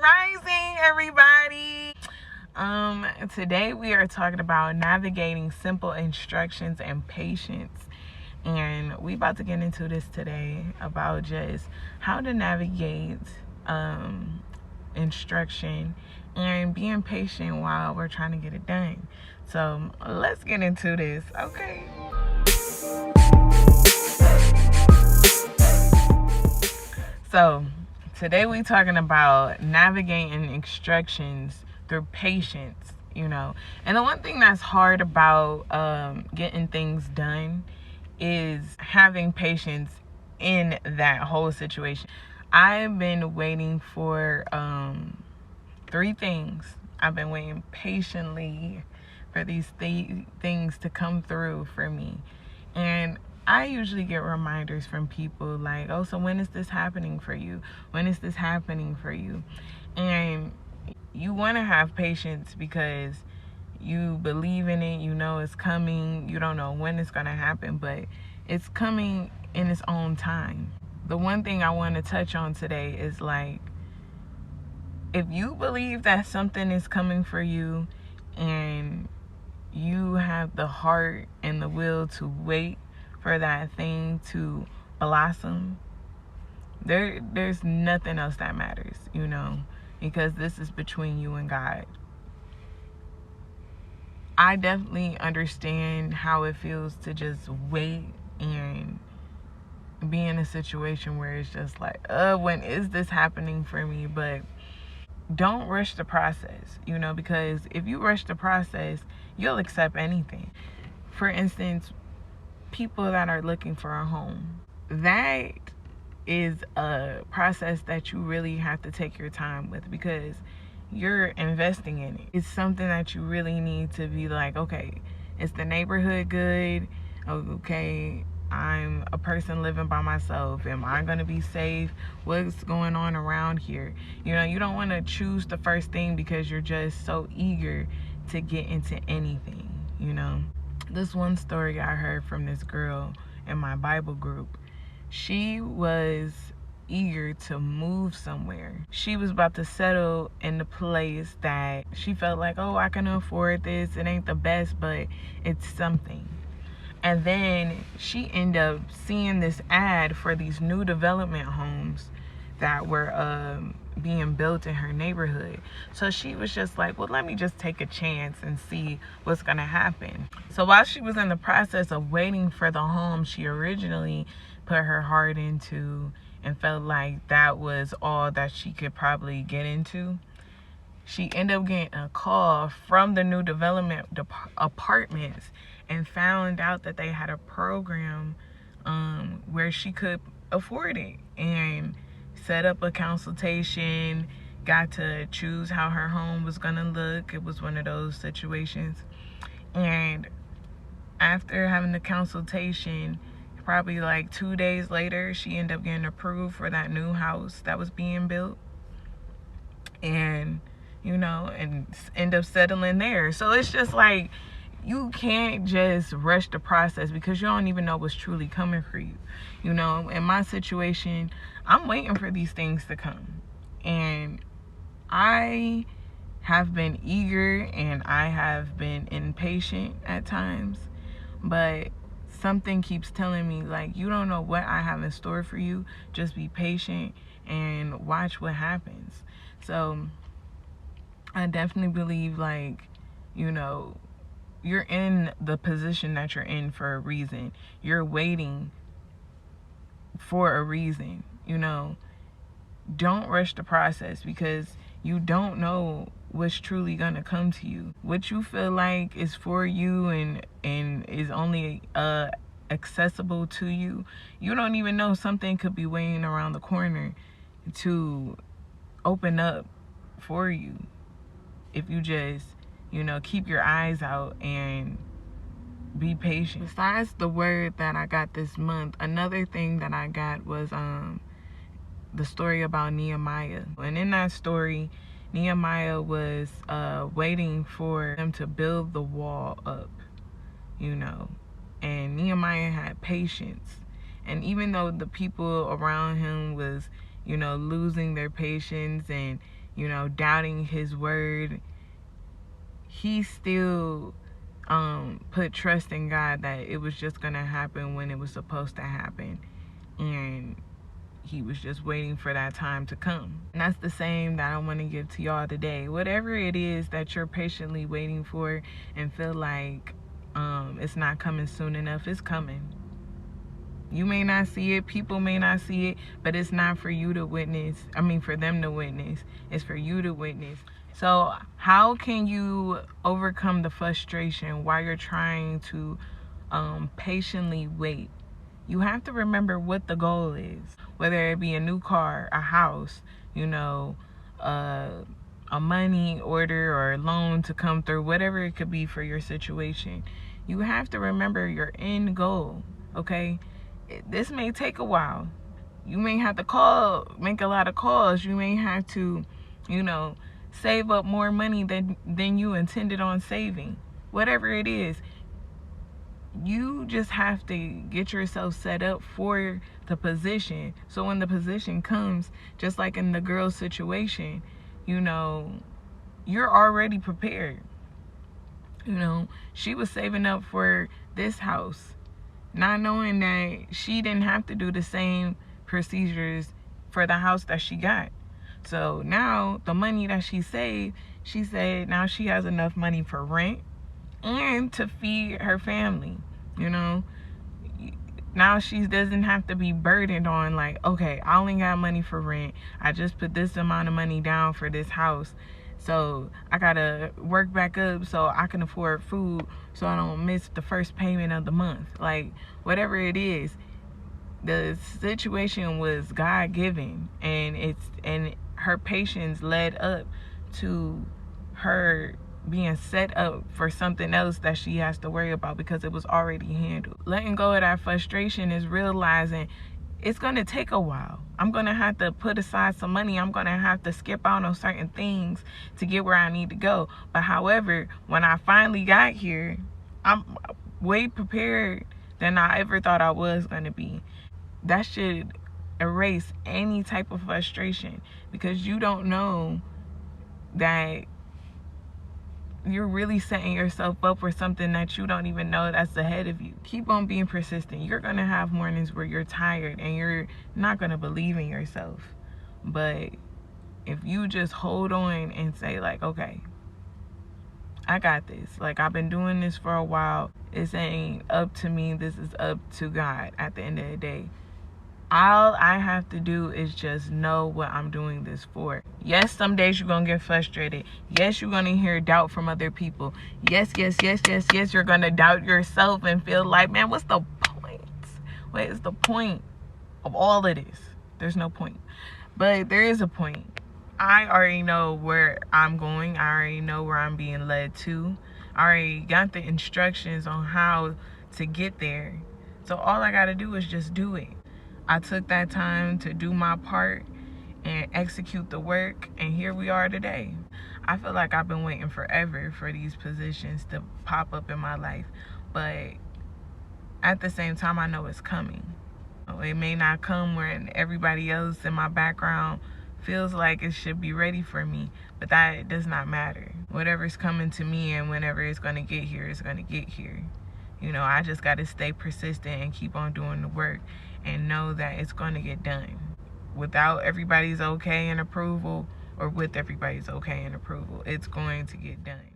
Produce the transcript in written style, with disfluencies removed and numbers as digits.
Rising, everybody. Today we are talking about navigating simple instructions and patience. And we about to get into this today about just how to navigate instruction and being patient while we're trying to get it done. So let's get into this, okay? So today we're talking about navigating instructions through patience, And the one thing that's hard about getting things done is having patience in that whole situation. I've been waiting for 3 things. I've been waiting patiently for these things to come through for me. And I usually get reminders from people like, oh, so when is this happening for you? When is this happening for you? And you want to have patience because you believe in it, you know it's coming, you don't know when it's going to happen, but it's coming in its own time. The one thing I want to touch on today is like, if you believe that something is coming for you and you have the heart and the will to wait for that thing to blossom, there's nothing else that matters, because this is between you and God. I definitely understand how it feels to just wait and be in a situation where it's just like, when is this happening for me? But don't rush the process, because if you rush the process, you'll accept anything. For instance, people that are looking for a home, that is a process that you really have to take your time with, because you're investing in it. It's something that you really need to be like, okay, is the neighborhood good? Okay, I'm a person living by myself. Am I going to be safe? What's going on around here? You don't want to choose the first thing because you're just so eager to get into anything, This one story I heard from this girl in my Bible group. She was eager to move somewhere. She was about to settle in the place that she felt like, oh, I can afford this. It ain't the best, but it's something. And then she ended up seeing this ad for these new development homes that were being built in her neighborhood. So she was just like, well, let me just take a chance and see what's gonna happen. So while she was in the process of waiting for the home she originally put her heart into and felt like that was all that she could probably get into, she ended up getting a call from the new development apartments and found out that they had a program where she could afford it, and set up a consultation, got to choose how her home was gonna look. It was one of those situations. And after having the consultation, probably like 2 days later, she ended up getting approved for that new house that was being built. And and end up settling there. So it's just like, you can't just rush the process because you don't even know what's truly coming for you. In my situation, I'm waiting for these things to come. And I have been eager and I have been impatient at times. But something keeps telling me, like, you don't know what I have in store for you. Just be patient and watch what happens. So I definitely believe, like, you're in the position that you're in for a reason. You're waiting for a reason, Don't rush the process because you don't know what's truly gonna come to you. What you feel like is for you and is only accessible to you, you don't even know something could be waiting around the corner to open up for you if you just keep your eyes out and be patient. Besides the word that I got this month, another thing that I got was the story about Nehemiah. And in that story, Nehemiah was waiting for them to build the wall up, and Nehemiah had patience. And even though the people around him was losing their patience and doubting his word, he still put trust in God that it was just going to happen when it was supposed to happen. And he was just waiting for that time to come. And that's the same that I want to give to y'all today. Whatever it is that you're patiently waiting for and feel like it's not coming soon enough, it's coming. You may not see it, people may not see it, but it's not for you to witness. For them to witness. It's for you to witness. So how can you overcome the frustration while you're trying to patiently wait? You have to remember what the goal is, whether it be a new car, a house, a money order or a loan to come through, whatever it could be for your situation. You have to remember your end goal, okay? This may take a while. You may have to make a lot of calls. You may have to, save up more money than you intended on saving. Whatever it is, you just have to get yourself set up for the position. So when the position comes, just like in the girl's situation, you're already prepared. She was saving up for this house, not knowing that she didn't have to do the same procedures for the house that she got. So now the money that she saved, she said now she has enough money for rent and to feed her family. Now she doesn't have to be burdened on like, okay, I only got money for rent. I just put this amount of money down for this house. So I gotta work back up so I can afford food so I don't miss the first payment of the month. Like, whatever it is, the situation was God-given, and her patience led up to her being set up for something else that she has to worry about because it was already handled. Letting go of that frustration is realizing it's going to take a while. I'm going to have to put aside some money. I'm going to have to skip out on certain things to get where I need to go. But however, when I finally got here, I'm way prepared than I ever thought I was going to be. That should erase any type of frustration, because you don't know that you're really setting yourself up for something that you don't even know that's ahead of you. Keep on being persistent. You're going to have mornings where you're tired and you're not going to believe in yourself. But if you just hold on and say like, okay, I got this. Like, I've been doing this for a while. This ain't up to me. This is up to God at the end of the day. All I have to do is just know what I'm doing this for. Yes, some days you're going to get frustrated. Yes, you're going to hear doubt from other people. Yes, you're going to doubt yourself and feel like, man, what's the point? What is the point of all of this? There's no point. But there is a point. I already know where I'm going. I already know where I'm being led to. I already got the instructions on how to get there. So all I got to do is just do it. I took that time to do my part and execute the work, and here we are today. I feel like I've been waiting forever for these positions to pop up in my life, but at the same time, I know it's coming. It may not come when everybody else in my background feels like it should be ready for me, but that does not matter. Whatever's coming to me and whenever it's going to get here, it's going to get here. I just got to stay persistent and keep on doing the work and know that it's going to get done. Without everybody's okay and approval, or with everybody's okay and approval, it's going to get done.